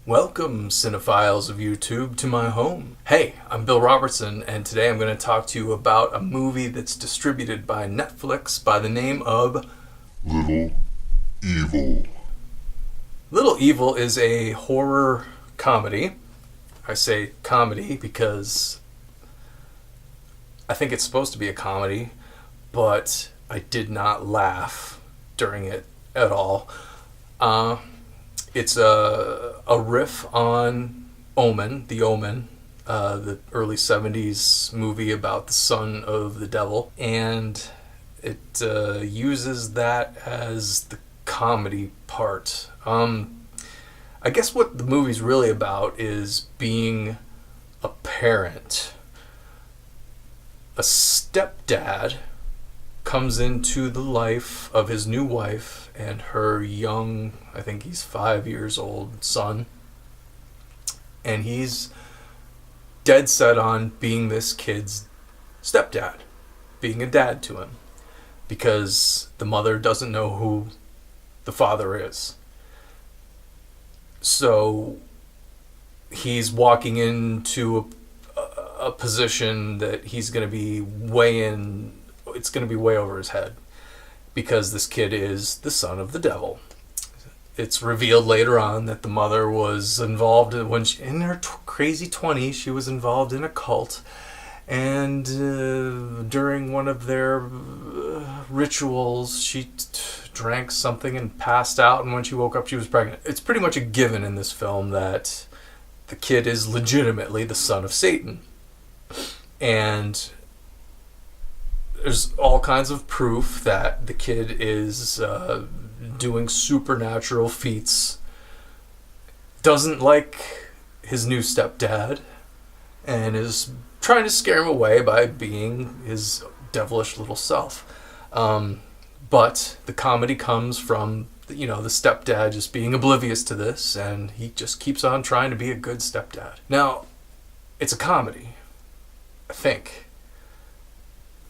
Welcome, cinephiles of YouTube, to my home. Hey, I'm Bill Robertson, and today I'm going to talk to you about a movie that's distributed by Netflix by the name of Little Evil. Little Evil is a horror comedy. I say comedy because I think it's supposed to be a comedy, but I did not laugh during it at all. It's a riff on Omen, The Omen, the early 70s movie about the son of the devil, and it uses that as the comedy part. I guess what the movie's really about is being a parent. A stepdad comes into the life of his new wife and her young, I think he's 5 years old, son. And he's dead set on being this kid's stepdad, being a dad to him, because the mother doesn't know who the father is. So he's walking into a position that he's going to be it's going to be way over his head, because this kid is the son of the devil. It's revealed later on that the mother was involved in her crazy 20s. She was involved in a cult, and during one of their rituals, she drank something and passed out, and when she woke up, she was pregnant. It's pretty much a given in this film that the kid is legitimately the son of Satan. And there's all kinds of proof that the kid is doing supernatural feats, doesn't like his new stepdad, and is trying to scare him away by being his devilish little self. But the comedy comes from, the stepdad just being oblivious to this, and he just keeps on trying to be a good stepdad. Now, it's a comedy, I think.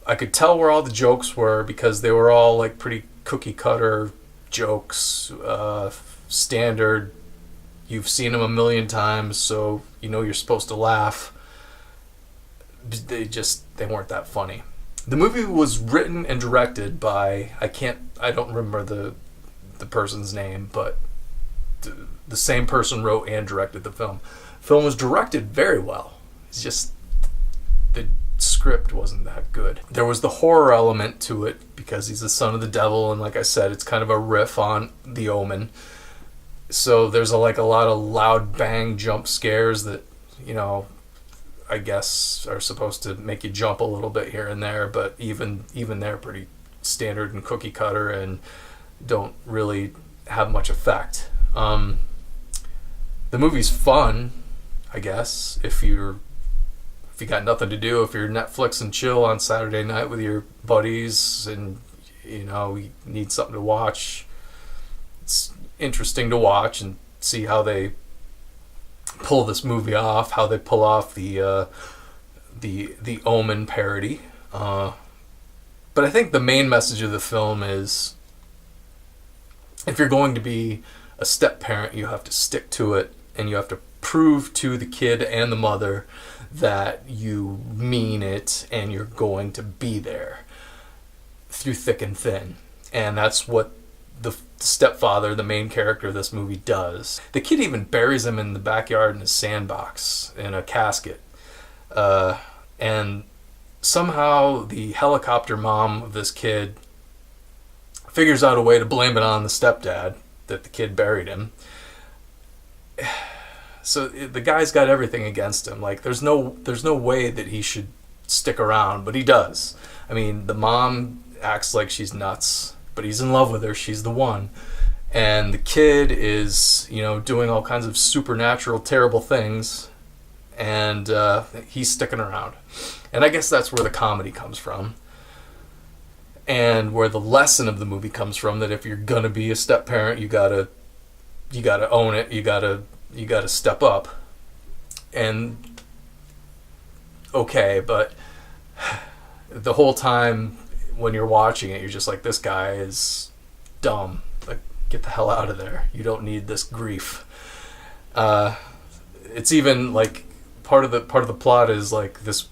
I could tell where all the jokes were because they were all like pretty cookie cutter jokes, standard. You've seen them a million times, so you know you're supposed to laugh. They weren't that funny. The movie was written and directed by, I don't remember the person's name, but the same person wrote and directed the film. The film was directed very well. It's just the script wasn't that good. There was the horror element to it because he's the son of the devil, and like I said, it's kind of a riff on The Omen. So there's a lot of loud bang jump scares that, I guess are supposed to make you jump a little bit here and there, but even they're pretty standard and cookie cutter and don't really have much effect. The movie's fun, I guess, if you got nothing to do, if you're Netflix and chill on Saturday night with your buddies and you need something to watch. It's interesting to watch and see how they pull this movie off, how they pull off the Omen parody. But I think the main message of the film is, if you're going to be a step parent, you have to stick to it, and you have to prove to the kid and the mother that you mean it and you're going to be there through thick and thin. And that's what the stepfather, the main character of this movie, does. The kid even buries him in the backyard in a sandbox in a casket. And somehow the helicopter mom of this kid figures out a way to blame it on the stepdad that the kid buried him. So the guy's got everything against him. Like, there's no way that he should stick around, but he does. I mean, the mom acts like she's nuts, but he's in love with her. She's the one. And the kid is, doing all kinds of supernatural, terrible things, and he's sticking around. And I guess that's where the comedy comes from, and where the lesson of the movie comes from, that if you're gonna be a step parent, you gotta own it. You gotta step up. And okay, but the whole time when you're watching it, you're just like, this guy is dumb. Like, get the hell out of there. You don't need this grief. It's even like part of the plot is like this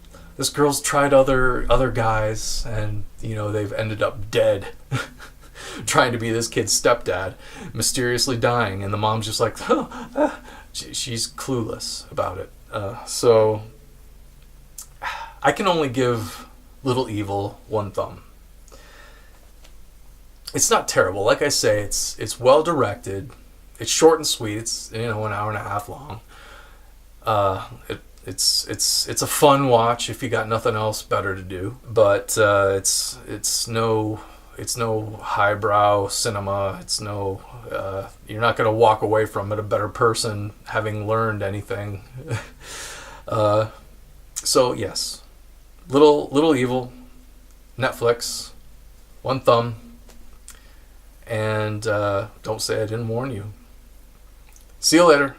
girl's tried other guys, and they've ended up dead. Trying to be this kid's stepdad, mysteriously dying, and the mom's just like, she's clueless about it. So I can only give Little Evil one thumb. It's not terrible. Like I say, it's well directed. It's short and sweet. It's an hour and a half long. It's a fun watch if you got nothing else better to do. But it's no highbrow cinema. It's no you're not gonna walk away from it a better person having learned anything. So yes, Little Evil, Netflix, one thumb, and don't say I didn't warn you. See you later.